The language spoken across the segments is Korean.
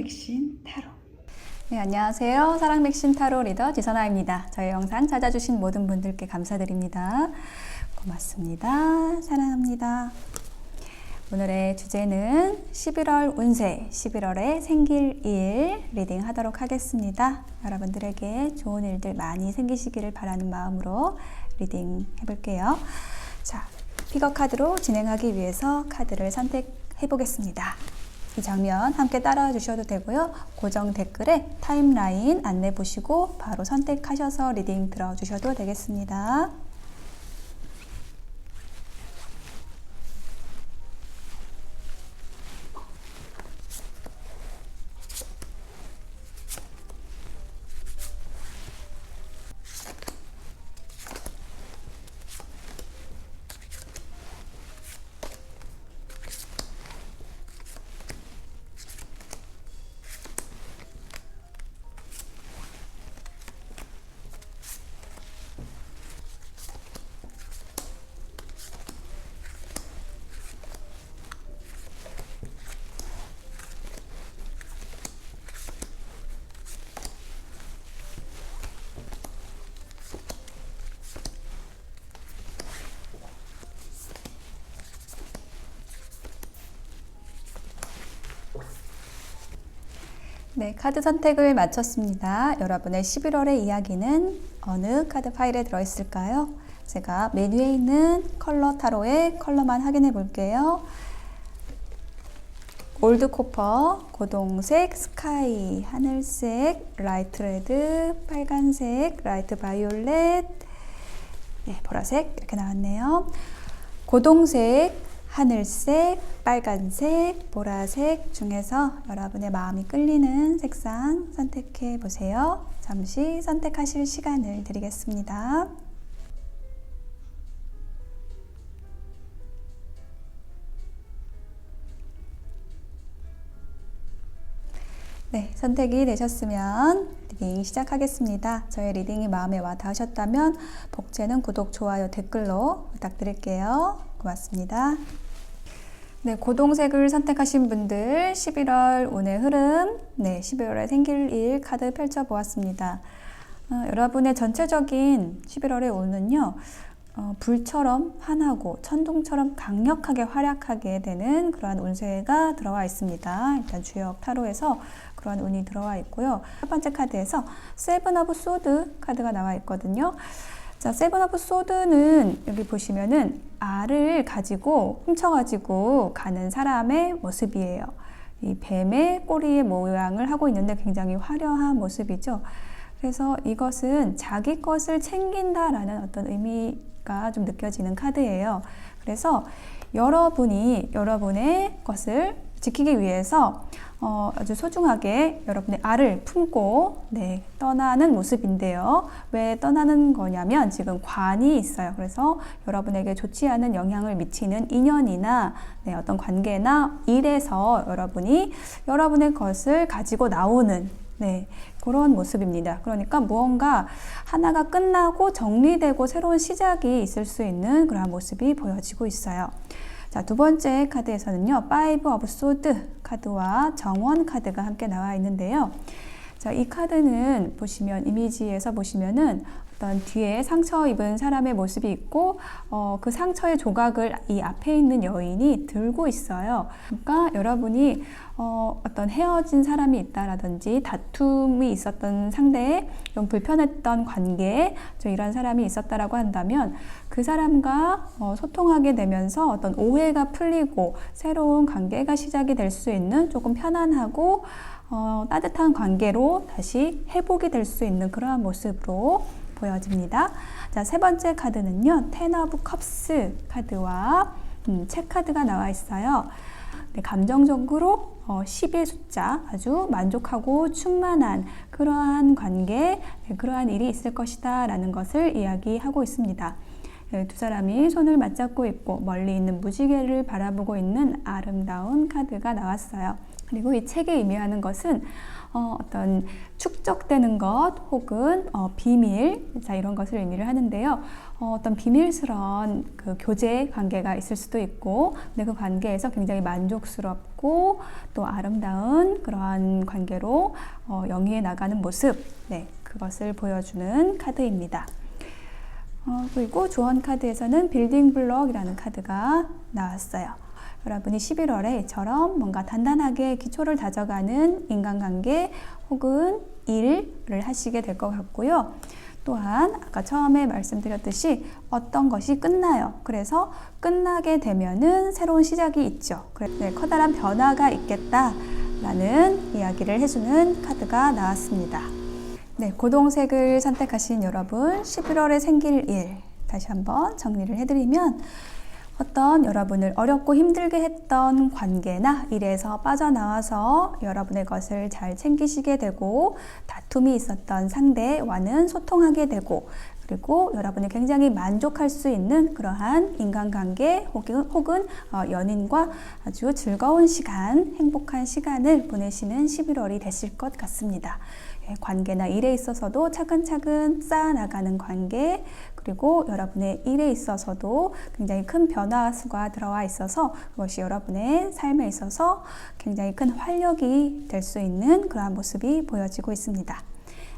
맥신 타로. 네, 안녕하세요. 사랑 맥신 타로 리더 지선아입니다. 저희 영상 찾아주신 모든 분들께 감사드립니다. 고맙습니다. 사랑합니다. 오늘의 주제는 11월 운세, 11월의 생길일 리딩 하도록 하겠습니다. 여러분들에게 좋은 일들 많이 생기시기를 바라는 마음으로 리딩 해볼게요. 자, 픽업 카드로 진행하기 위해서 카드를 선택해 보겠습니다. 이 장면 함께 따라와 주셔도 되고요. 고정 댓글에 타임라인 안내 보시고 바로 선택하셔서 리딩 들어주셔도 되겠습니다. 네, 카드 선택을 마쳤습니다. 여러분의 11월의 이야기는 어느 카드 파일에 들어있을까요? 제가 메뉴에 있는 컬러 타로의 컬러만 확인해 볼게요. 올드 코퍼, 고동색, 스카이, 하늘색, 라이트 레드, 빨간색, 라이트 바이올렛, 네, 보라색 이렇게 나왔네요. 고동색, 하늘색, 빨간색, 보라색 중에서 여러분의 마음이 끌리는 색상 선택해 보세요. 잠시 선택하실 시간을 드리겠습니다. 네, 선택이 되셨으면 리딩 시작하겠습니다. 저의 리딩이 마음에 와 닿으셨다면 복제는 구독, 좋아요, 댓글로 부탁드릴게요. 고맙습니다. 네, 고동색을 선택하신 분들 11월 운의 흐름, 네, 11월에 생길 일 카드 펼쳐보았습니다. 여러분의 전체적인 11월의 운은요, 불처럼 환하고 천둥처럼 강력하게 활약하게 되는 그러한 운세가 들어와 있습니다. 일단 주역 타로에서 그러한 운이 들어와 있고요. 첫 번째 카드에서 세븐 오브 소드 카드가 나와 있거든요. 자, 세븐 오브 소드는 여기 보시면은 알을 가지고 훔쳐가지고 가는 사람의 모습이에요. 이 뱀의 꼬리의 모양을 하고 있는데 굉장히 화려한 모습이죠. 그래서 이것은 자기 것을 챙긴다라는 어떤 의미가 좀 느껴지는 카드예요. 그래서 여러분이 여러분의 것을 지키기 위해서 아주 소중하게 여러분의 알을 품고 떠나는 모습인데요. 왜 떠나는 거냐면 지금 관이 있어요. 그래서 여러분에게 좋지 않은 영향을 미치는 인연이나 어떤 관계나 일에서 여러분이 여러분의 것을 가지고 나오는 그런 모습입니다. 그러니까 무언가 하나가 끝나고 정리되고 새로운 시작이 있을 수 있는 그런 모습이 보여지고 있어요. 자, 두 번째 카드에서는요, 파이브 오브 소드 카드와 정원 카드가 함께 나와 있는데요. 자, 이 카드는 보시면 이미지에서 보시면은 어떤 뒤에 상처 입은 사람의 모습이 있고 그 상처의 조각을 이 앞에 있는 여인이 들고 있어요. 그러니까 여러분이 어떤 헤어진 사람이 있다라든지 다툼이 있었던 상대에 좀 불편했던 관계에 이런 사람이 있었다라고 한다면 그 사람과 소통하게 되면서 어떤 오해가 풀리고 새로운 관계가 시작이 될 수 있는 조금 편안하고 따뜻한 관계로 다시 회복이 될 수 있는 그러한 모습으로 보여집니다. 자, 세 번째 카드는요, 텐 오브 컵스 카드와 책 카드가 나와 있어요. 감정적으로 10의 숫자, 아주 만족하고 충만한 그러한 관계, 그러한 일이 있을 것이다 라는 것을 이야기하고 있습니다. 두 사람이 손을 맞잡고 있고 멀리 있는 무지개를 바라보고 있는 아름다운 카드가 나왔어요. 그리고 이 책이 의미하는 것은 어떤 축적되는 것 혹은 비밀, 자, 이런 것을 의미를 하는데요. 어떤 비밀스러운 그 교제 관계가 있을 수도 있고, 근데 그 관계에서 굉장히 만족스럽고 또 아름다운 그러한 관계로 영위해 나가는 모습, 네, 그것을 보여주는 카드입니다. 그리고 조언 카드에서는 빌딩 블럭이라는 카드가 나왔어요. 여러분이 11월에 이처럼 뭔가 단단하게 기초를 다져가는 인간관계 혹은 일을 하시게 될 것 같고요. 또한 아까 처음에 말씀드렸듯이 어떤 것이 끝나요. 그래서 끝나게 되면은 새로운 시작이 있죠. 네, 커다란 변화가 있겠다라는 이야기를 해주는 카드가 나왔습니다. 네, 고동색을 선택하신 여러분, 11월에 생길 일 다시 한번 정리를 해드리면, 어떤 여러분을 어렵고 힘들게 했던 관계나 일에서 빠져나와서 여러분의 것을 잘 챙기시게 되고, 다툼이 있었던 상대와는 소통하게 되고, 그리고 여러분이 굉장히 만족할 수 있는 그러한 인간관계 혹은 연인과 아주 즐거운 시간, 행복한 시간을 보내시는 11월이 되실 것 같습니다. 관계나 일에 있어서도 차근차근 쌓아나가는 관계, 그리고 여러분의 일에 있어서도 굉장히 큰 변화가 들어와 있어서 그것이 여러분의 삶에 있어서 굉장히 큰 활력이 될 수 있는 그러한 모습이 보여지고 있습니다.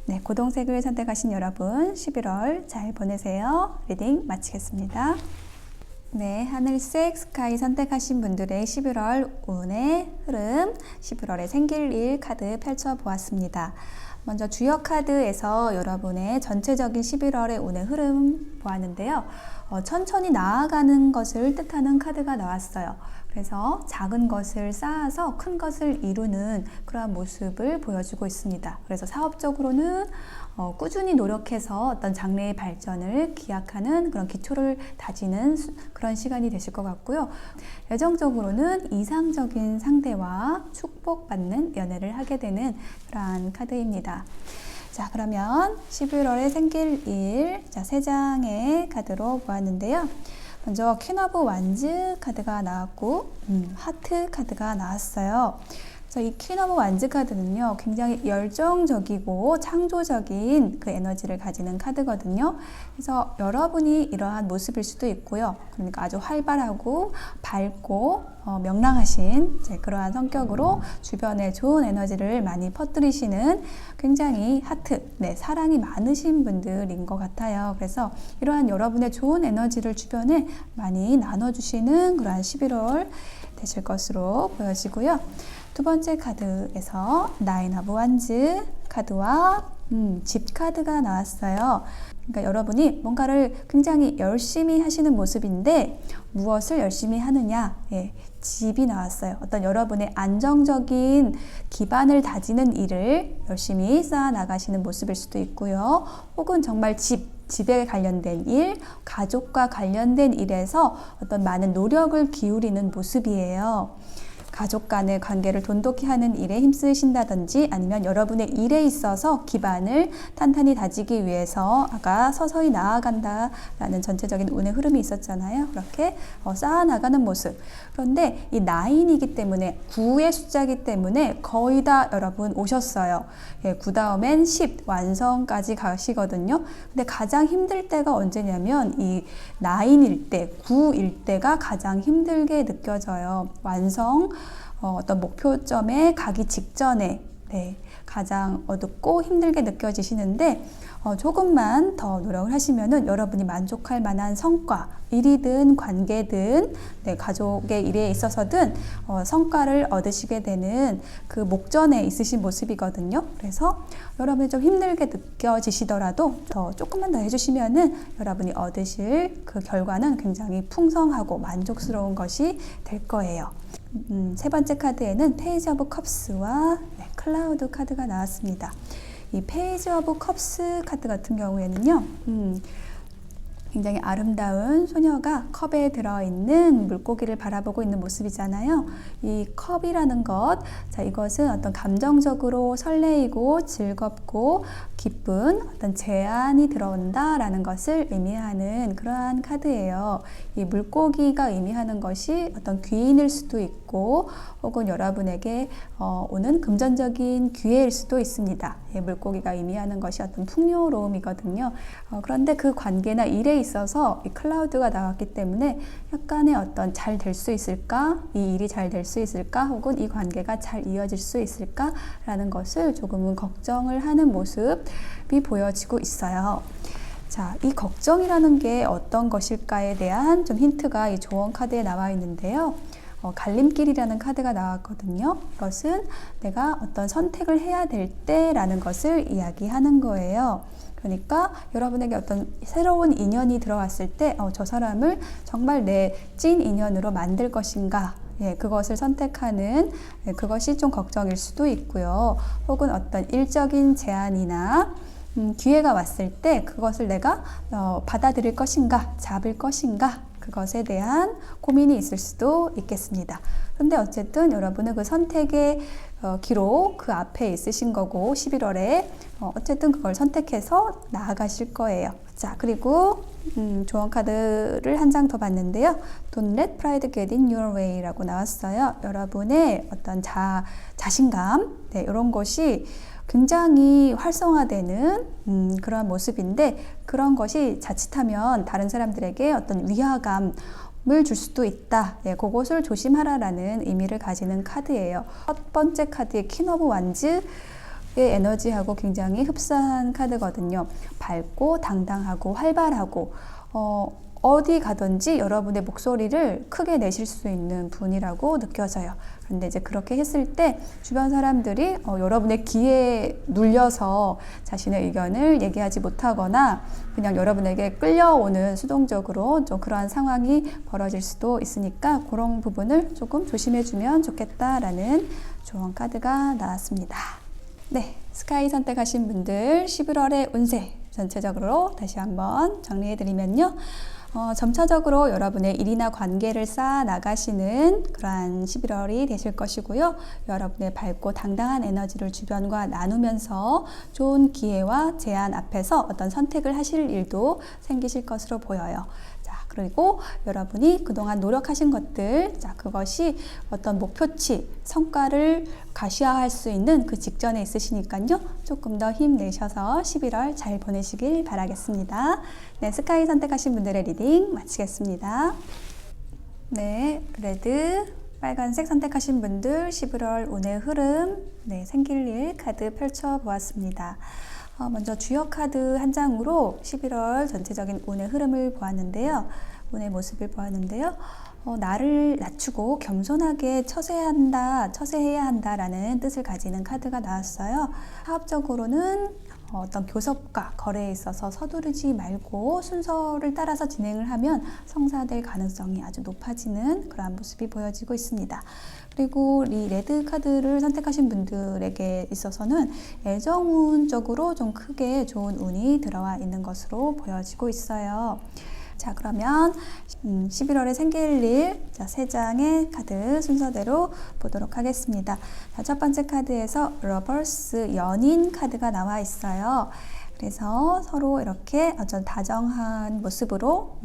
네, 고동색을 선택하신 여러분, 11월 잘 보내세요. 리딩 마치겠습니다. 네, 하늘색 스카이 선택하신 분들의 11월 운의 흐름, 11월에 생길 일 카드 펼쳐보았습니다. 먼저 주역 카드에서 여러분의 전체적인 11월의 운의 흐름 보았는데요. 천천히 나아가는 것을 뜻하는 카드가 나왔어요. 그래서 작은 것을 쌓아서 큰 것을 이루는 그러한 모습을 보여주고 있습니다. 그래서 사업적으로는 꾸준히 노력해서 어떤 장래의 발전을 기약하는 그런 기초를 다지는 그런 시간이 되실 것 같고요. 애정적으로는 이상적인 상대와 축복받는 연애를 하게 되는 그러한 카드입니다. 자, 그러면 11월에 생길 일, 자, 3장의 카드로 보았는데요. 먼저 퀸 오브 완즈 카드가 나왔고 하트 카드가 나왔어요. 그래서 이 퀸 오브 완즈 카드는요, 굉장히 열정적이고 창조적인 그 에너지를 가지는 카드거든요. 그래서 여러분이 이러한 모습일 수도 있고요. 그러니까 아주 활발하고 밝고 명랑하신 그러한 성격으로 주변에 좋은 에너지를 많이 퍼뜨리시는 굉장히 하트, 네, 사랑이 많으신 분들인 것 같아요. 그래서 이러한 여러분의 좋은 에너지를 주변에 많이 나눠주시는 그러한 11월 되실 것으로 보여지고요. 두 번째 카드에서 나인 오브 완즈 카드와 집 카드가 나왔어요. 그러니까 여러분이 뭔가를 굉장히 열심히 하시는 모습인데 무엇을 열심히 하느냐? 예, 집이 나왔어요. 어떤 여러분의 안정적인 기반을 다지는 일을 열심히 쌓아 나가시는 모습일 수도 있고요. 혹은 정말 집에 관련된 일, 가족과 관련된 일에서 어떤 많은 노력을 기울이는 모습이에요. 가족 간의 관계를 돈독히 하는 일에 힘쓰신다든지 아니면 여러분의 일에 있어서 기반을 탄탄히 다지기 위해서 아까 서서히 나아간다라는 전체적인 운의 흐름이 있었잖아요. 그렇게 쌓아나가는 모습. 그런데 이 9이기 때문에 9의 숫자이기 때문에 거의 다 여러분 오셨어요. 예, 9 다음엔 10 완성까지 가시거든요. 근데 가장 힘들 때가 언제냐면 이 9일 때, 9일 때가 가장 힘들게 느껴져요. 완성, 어떤 목표점에 가기 직전에 네, 가장 어둡고 힘들게 느껴지시는데 조금만 더 노력을 하시면은 여러분이 만족할 만한 성과, 일이든 관계든 네, 가족의 일에 있어서든 성과를 얻으시게 되는 그 목전에 있으신 모습이거든요. 그래서 여러분이 좀 힘들게 느껴지시더라도 조금만 더 해주시면은 여러분이 얻으실 그 결과는 굉장히 풍성하고 만족스러운 것이 될 거예요. 세 번째 카드에는 페이지 오브 컵스와 클라우드 카드가 나왔습니다. 이 페이지 오브 컵스 카드 같은 경우에는요, 굉장히 아름다운 소녀가 컵에 들어있는 물고기를 바라보고 있는 모습이잖아요. 이 컵이라는 것, 자, 이것은 어떤 감정적으로 설레이고 즐겁고 기쁜 어떤 제안이 들어온다라는 것을 의미하는 그러한 카드예요. 이 물고기가 의미하는 것이 어떤 귀인일 수도 있고 있고 혹은 여러분에게 오는 금전적인 기회일 수도 있습니다. 예, 물고기가 의미하는 것이 어떤 풍요로움이거든요. 그런데 그 관계나 일에 있어서 이 클라우드가 나왔기 때문에 약간의 어떤 잘 될 수 있을까? 이 일이 잘 될 수 있을까? 혹은 이 관계가 잘 이어질 수 있을까? 라는 것을 조금은 걱정을 하는 모습이 보여지고 있어요. 자, 이 걱정이라는 게 어떤 것일까에 대한 좀 힌트가 이 조언 카드에 나와 있는데요. 갈림길이라는 카드가 나왔거든요. 이것은 내가 어떤 선택을 해야 될 때라는 것을 이야기하는 거예요. 그러니까 여러분에게 어떤 새로운 인연이 들어왔을 때 저 사람을 정말 내 찐 인연으로 만들 것인가, 예, 그것을 선택하는 그것이 좀 걱정일 수도 있고요. 혹은 어떤 일적인 제안이나 기회가 왔을 때 그것을 내가 받아들일 것인가, 잡을 것인가, 그것에 대한 고민이 있을 수도 있겠습니다. 그런데 어쨌든 여러분은 그 선택의 기록 그 앞에 있으신 거고 11월에 어쨌든 그걸 선택해서 나아가실 거예요. 자, 그리고 조언 카드를 한 장 더 봤는데요. Don't let pride get in your way라고 나왔어요. 여러분의 어떤 자신감, 네, 이런 것이 굉장히 활성화되는 그런 모습인데 그런 것이 자칫하면 다른 사람들에게 어떤 위화감을 줄 수도 있다. 네, 그것을 조심하라라는 의미를 가지는 카드예요. 첫 번째 카드의 퀸 오브 완즈의 에너지하고 굉장히 흡사한 카드거든요. 밝고 당당하고 활발하고 어디 가든지 여러분의 목소리를 크게 내실 수 있는 분이라고 느껴져요. 그런데 이제 그렇게 했을 때 주변 사람들이 여러분의 귀에 눌려서 자신의 의견을 얘기하지 못하거나 그냥 여러분에게 끌려오는 수동적으로 좀 그러한 상황이 벌어질 수도 있으니까 그런 부분을 조금 조심해주면 좋겠다라는 조언 카드가 나왔습니다. 네, 스카이 선택하신 분들 11월의 운세 전체적으로 다시 한번 정리해드리면요. 점차적으로 여러분의 일이나 관계를 쌓아 나가시는 그러한 11월이 되실 것이고요. 여러분의 밝고 당당한 에너지를 주변과 나누면서 좋은 기회와 제안 앞에서 어떤 선택을 하실 일도 생기실 것으로 보여요. 자, 그리고 여러분이 그동안 노력하신 것들, 자, 그것이 어떤 목표치, 성과를 가시화할 수 있는 그 직전에 있으시니까요. 조금 더 힘내셔서 11월 잘 보내시길 바라겠습니다. 네, 스카이 선택하신 분들의 리딩 마치겠습니다. 네, 레드, 빨간색 선택하신 분들 11월 운의 흐름, 네, 생길 일 카드 펼쳐보았습니다. 먼저 주요 카드 한 장으로 11월 전체적인 운의 흐름을 보았는데요. 운의 모습을 보았는데요. 나를 낮추고 겸손하게 처세해야 한다라는 뜻을 가지는 카드가 나왔어요. 사업적으로는 어떤 교섭과 거래에 있어서 서두르지 말고 순서를 따라서 진행을 하면 성사될 가능성이 아주 높아지는 그러한 모습이 보여지고 있습니다. 그리고 이 레드 카드를 선택하신 분들에게 있어서는 애정운적으로 좀 크게 좋은 운이 들어와 있는 것으로 보여지고 있어요. 자, 그러면 11월에 생길 일, 자, 3장의 카드 순서대로 보도록 하겠습니다. 자, 첫 번째 카드에서 러버스 연인 카드가 나와 있어요. 그래서 서로 이렇게 어떤 다정한 모습으로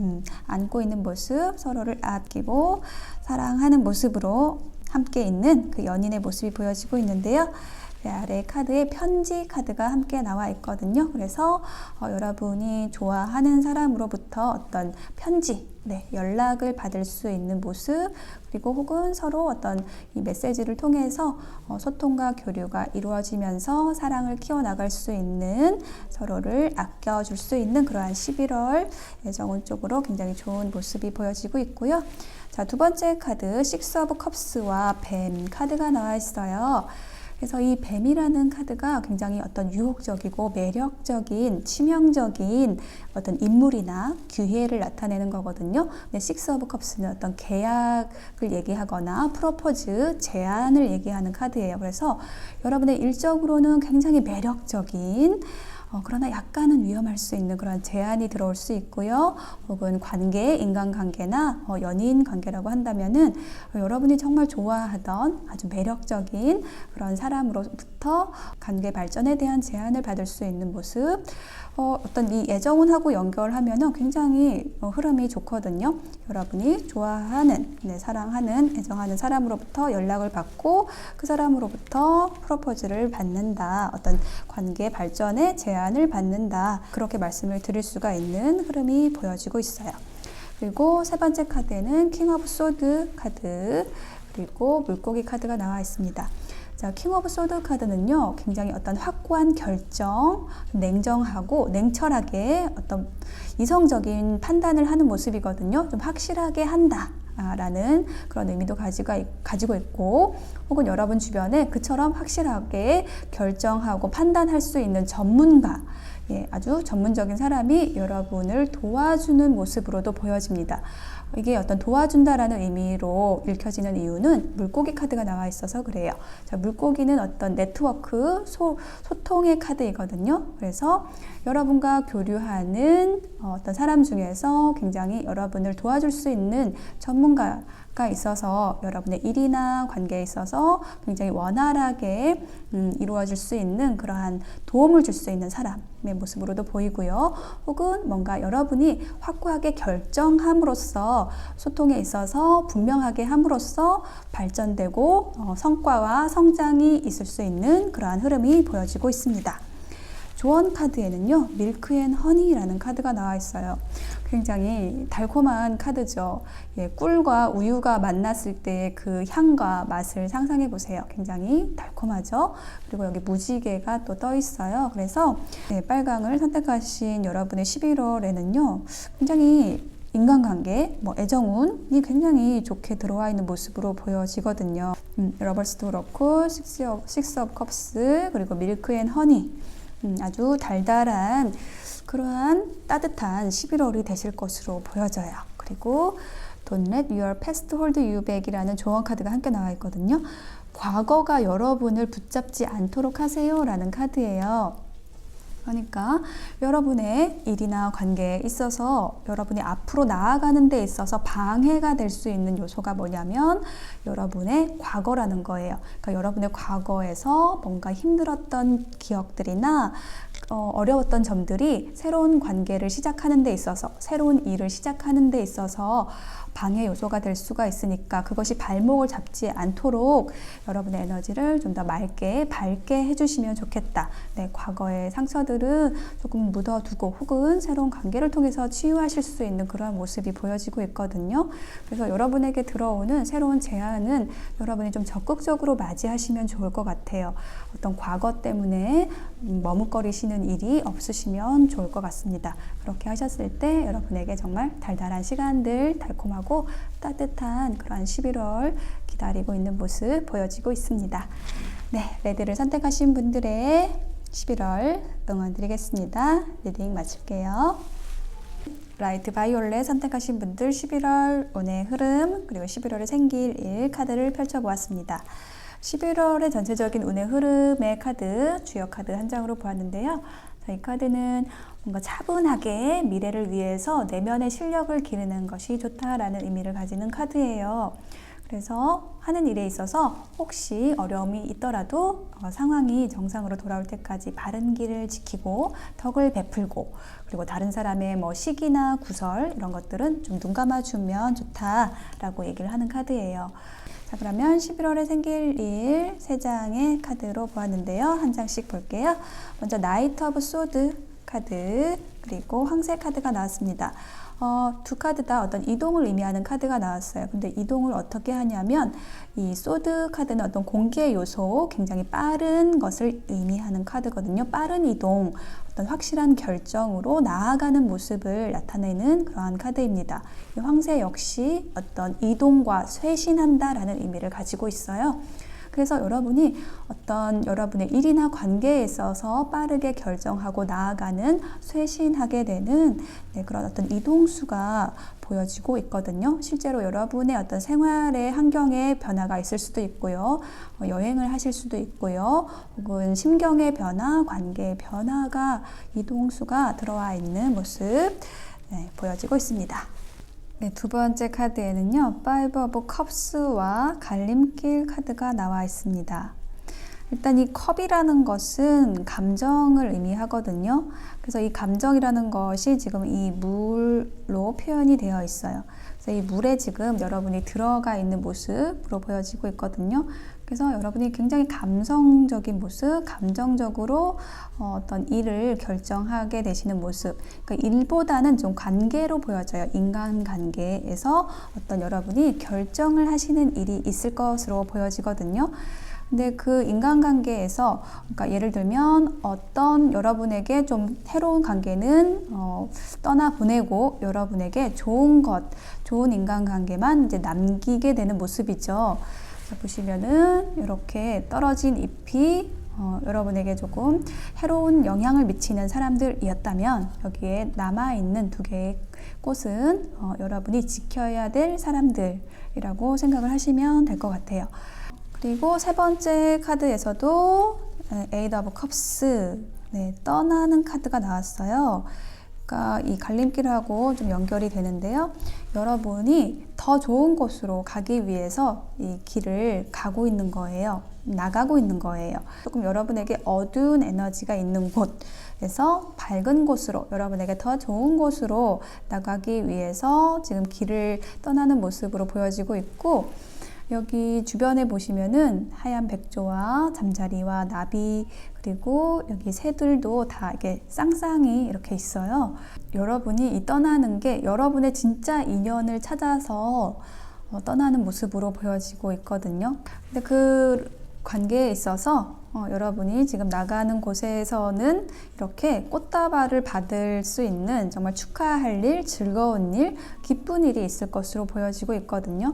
안고 있는 모습, 서로를 아끼고 사랑하는 모습으로 함께 있는 그 연인의 모습이 보여지고 있는데요. 네, 아래 카드에 편지 카드가 함께 나와 있거든요. 그래서 여러분이 좋아하는 사람으로부터 어떤 편지, 네, 연락을 받을 수 있는 모습, 그리고 혹은 서로 어떤 이 메시지를 통해서 소통과 교류가 이루어지면서 사랑을 키워나갈 수 있는, 서로를 아껴줄 수 있는 그러한 11월 애정운 쪽으로 굉장히 좋은 모습이 보여지고 있고요. 자, 두 번째 카드 식스 오브 컵스와 뱀 카드가 나와 있어요. 그래서 이 뱀이라는 카드가 굉장히 어떤 유혹적이고 매력적인 치명적인 어떤 인물이나 기회를 나타내는 거거든요. 근데 식스 오브 컵스는 어떤 계약을 얘기하거나 프로포즈, 제안을 얘기하는 카드예요. 그래서 여러분의 일적으로는 굉장히 매력적인 그러나 약간은 위험할 수 있는 그런 제한이 들어올 수 있고요. 혹은 관계, 인간관계나 연인 관계라고 한다면은 여러분이 정말 좋아하던 아주 매력적인 그런 사람으로부터 관계 발전에 대한 제한을 받을 수 있는 모습. 어떤 이 애정운하고 연결하면은 굉장히 흐름이 좋거든요. 여러분이 좋아하는, 사랑하는, 애정하는 사람으로부터 연락을 받고 그 사람으로부터 프로포즈를 받는다. 어떤 관계 발전에 제한을 받는다. 그렇게 말씀을 드릴 수가 있는 흐름이 보여지고 있어요. 그리고 세 번째 카드에는 킹 오브 소드 카드, 그리고 물고기 카드가 나와 있습니다. 자, 킹 오브 소드 카드는요, 굉장히 어떤 확고한 결정, 냉정하고 냉철하게 어떤 이성적인 판단을 하는 모습이거든요. 좀 확실하게 한다 라는 그런 의미도 가지고 있고, 혹은 여러분 주변에 그처럼 확실하게 결정하고 판단할 수 있는 전문가, 아주 전문적인 사람이 여러분을 도와주는 모습으로도 보여집니다. 이게 어떤 도와준다라는 의미로 읽혀지는 이유는 물고기 카드가 나와 있어서 그래요. 자, 물고기는 어떤 네트워크, 소통의 카드이거든요. 그래서 여러분과 교류하는 어떤 사람 중에서 굉장히 여러분을 도와줄 수 있는 전문가가 있어서 여러분의 일이나 관계에 있어서 굉장히 원활하게 이루어질 수 있는 그러한 도움을 줄 수 있는 사람의 모습으로도 보이고요. 혹은 뭔가 여러분이 확고하게 결정함으로써 소통에 있어서 분명하게 함으로써 발전되고 성과와 성장이 있을 수 있는 그러한 흐름이 보여지고 있습니다. 조언 카드에는요, 밀크 앤 허니라는 카드가 나와 있어요. 굉장히 달콤한 카드죠. 꿀과 우유가 만났을 때 그 향과 맛을 상상해 보세요. 굉장히 달콤하죠. 그리고 여기 무지개가 또 떠 있어요. 그래서 빨강을 선택하신 여러분의 11월에는요, 굉장히 인간관계, 애정운이 굉장히 좋게 들어와 있는 모습으로 보여지거든요. 러버스도 그렇고, 식스 오브 컵스, 그리고 밀크 앤 허니. 아주 달달한 그러한 따뜻한 11월이 되실 것으로 보여져요. 그리고 Don't let your past hold you back이라는 조언 카드가 함께 나와 있거든요. 과거가 여러분을 붙잡지 않도록 하세요 라는 카드예요. 그러니까 여러분의 일이나 관계에 있어서 여러분이 앞으로 나아가는 데 있어서 방해가 될 수 있는 요소가 뭐냐면 여러분의 과거라는 거예요. 그러니까 여러분의 과거에서 뭔가 힘들었던 기억들이나 어려웠던 점들이 새로운 관계를 시작하는 데 있어서, 새로운 일을 시작하는 데 있어서 방해 요소가 될 수가 있으니까 그것이 발목을 잡지 않도록 여러분의 에너지를 좀 더 맑게, 밝게 해주시면 좋겠다. 과거의 상처들은 조금 묻어두고 혹은 새로운 관계를 통해서 치유하실 수 있는 그런 모습이 보여지고 있거든요. 그래서 여러분에게 들어오는 새로운 제안은 여러분이 좀 적극적으로 맞이하시면 좋을 것 같아요. 어떤 과거 때문에 머뭇거리시는 일이 없으시면 좋을 것 같습니다. 그렇게 하셨을 때 여러분에게 정말 달달한 시간들, 달콤하고 따뜻한 그런 11월 기다리고 있는 모습 보여지고 있습니다. 레드를 선택하신 분들의 11월 응원 드리겠습니다. 리딩 마칠게요. 라이트 바이올렛 선택하신 분들 11월 운의 흐름, 그리고 11월에 생길 일 카드를 펼쳐보았습니다. 11월의 전체적인 운의 흐름의 카드, 주요 카드 한 장으로 보았는데요. 이 카드는 뭔가 차분하게 미래를 위해서 내면의 실력을 기르는 것이 좋다라는 의미를 가지는 카드예요. 그래서 하는 일에 있어서 혹시 어려움이 있더라도 상황이 정상으로 돌아올 때까지 바른 길을 지키고 덕을 베풀고, 그리고 다른 사람의 시기나 구설 이런 것들은 좀 눈 감아주면 좋다라고 얘기를 하는 카드예요. 자, 그러면 11월에 생길 일 3장의 카드로 보았는데요. 한 장씩 볼게요. 먼저 나이트 오브 소드 카드, 그리고 황새 카드가 나왔습니다. 두 카드 다 어떤 이동을 의미하는 카드가 나왔어요. 근데 이동을 어떻게 하냐면 이 소드 카드는 어떤 공기의 요소, 굉장히 빠른 것을 의미하는 카드거든요. 빠른 이동, 어떤 확실한 결정으로 나아가는 모습을 나타내는 그러한 카드입니다. 이 황새 역시 어떤 이동과 쇄신한다라는 의미를 가지고 있어요. 그래서 여러분이 어떤 여러분의 일이나 관계에 있어서 빠르게 결정하고 나아가는 쇄신하게 되는 그런 어떤 이동수가 보여지고 있거든요. 실제로 여러분의 어떤 생활의 환경에 변화가 있을 수도 있고요. 여행을 하실 수도 있고요. 혹은 심경의 변화, 관계의 변화가 이동수가 들어와 있는 모습 보여지고 있습니다. 두 번째 카드에는요, Five of Cups와 갈림길 카드가 나와 있습니다. 일단 이 컵이라는 것은 감정을 의미하거든요. 그래서 이 감정이라는 것이 지금 이 물로 표현이 되어 있어요. 그래서 이 물에 지금 여러분이 들어가 있는 모습으로 보여지고 있거든요. 그래서 여러분이 굉장히 감성적인 모습, 감정적으로 어떤 일을 결정하게 되시는 모습. 그러니까 일보다는 좀 관계로 보여져요. 인간관계에서 어떤 여러분이 결정을 하시는 일이 있을 것으로 보여지거든요. 근데 그 인간관계에서, 그러니까 예를 들면 어떤 여러분에게 좀 해로운 관계는 떠나보내고 여러분에게 좋은 것, 좋은 인간관계만 이제 남기게 되는 모습이죠. 보시면은 이렇게 떨어진 잎이 여러분에게 조금 해로운 영향을 미치는 사람들이었다면 여기에 남아있는 두 개의 꽃은 여러분이 지켜야 될 사람들이라고 생각을 하시면 될 것 같아요. 그리고 세 번째 카드에서도 Eight of Cups, 떠나는 카드가 나왔어요. 그러니까 이 갈림길하고 좀 연결이 되는데요. 여러분이 더 좋은 곳으로 가기 위해서 이 길을 가고 있는 거예요. 나가고 있는 거예요. 조금 여러분에게 어두운 에너지가 있는 곳에서 밝은 곳으로, 여러분에게 더 좋은 곳으로 나가기 위해서 지금 길을 떠나는 모습으로 보여지고 있고, 여기 주변에 보시면은 하얀 백조와 잠자리와 나비, 그리고 여기 새들도 다 이렇게 쌍쌍이 이렇게 있어요. 여러분이 이 떠나는 게 여러분의 진짜 인연을 찾아서 떠나는 모습으로 보여지고 있거든요. 근데 그 관계에 있어서 여러분이 지금 나가는 곳에서는 이렇게 꽃다발을 받을 수 있는 정말 축하할 일, 즐거운 일, 기쁜 일이 있을 것으로 보여지고 있거든요.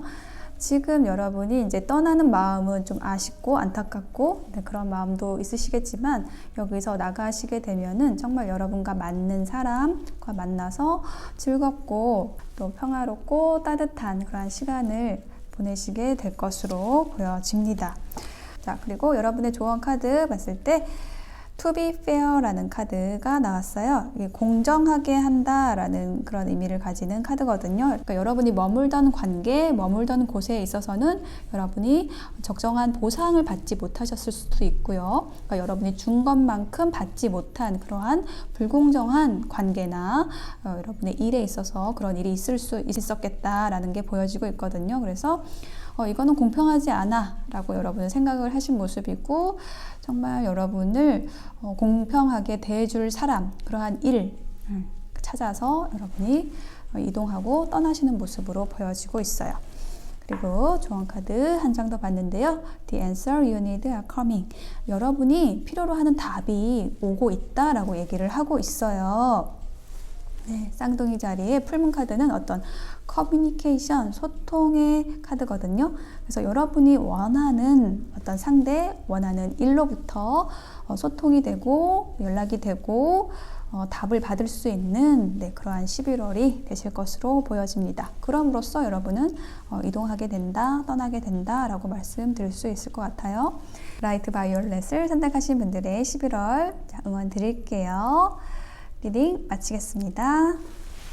지금 여러분이 이제 떠나는 마음은 좀 아쉽고 안타깝고 그런 마음도 있으시겠지만, 여기서 나가시게 되면은 정말 여러분과 맞는 사람과 만나서 즐겁고 또 평화롭고 따뜻한 그런 시간을 보내시게 될 것으로 보여집니다. 자, 그리고 여러분의 조언 카드 봤을 때 To be fair라는 카드가 나왔어요. 이게 공정하게 한다라는 그런 의미를 가지는 카드거든요. 그러니까 여러분이 머물던 관계, 머물던 곳에 있어서는 여러분이 적정한 보상을 받지 못하셨을 수도 있고요. 그러니까 여러분이 준 것만큼 받지 못한 그러한 불공정한 관계나 여러분의 일에 있어서 그런 일이 있을 수 있었겠다라는 게 보여지고 있거든요. 그래서 이거는 공평하지 않아 라고 여러분은 생각을 하신 모습이고, 정말 여러분을 공평하게 대해줄 사람, 그러한 일 찾아서 여러분이 이동하고 떠나시는 모습으로 보여지고 있어요. 그리고 조언 카드 한 장 더 봤는데요. The answer you need are coming. 여러분이 필요로 하는 답이 오고 있다라고 얘기를 하고 있어요. 쌍둥이 자리에 풀문 카드는 어떤 커뮤니케이션, 소통의 카드거든요. 그래서 여러분이 원하는 어떤 상대, 원하는 일로부터 소통이 되고 연락이 되고 답을 받을 수 있는 그러한 11월이 되실 것으로 보여집니다. 그럼으로써 여러분은 이동하게 된다, 떠나게 된다 라고 말씀드릴 수 있을 것 같아요. 라이트 바이올렛을 선택하신 분들의 11월 응원 드릴게요. 리딩 마치겠습니다.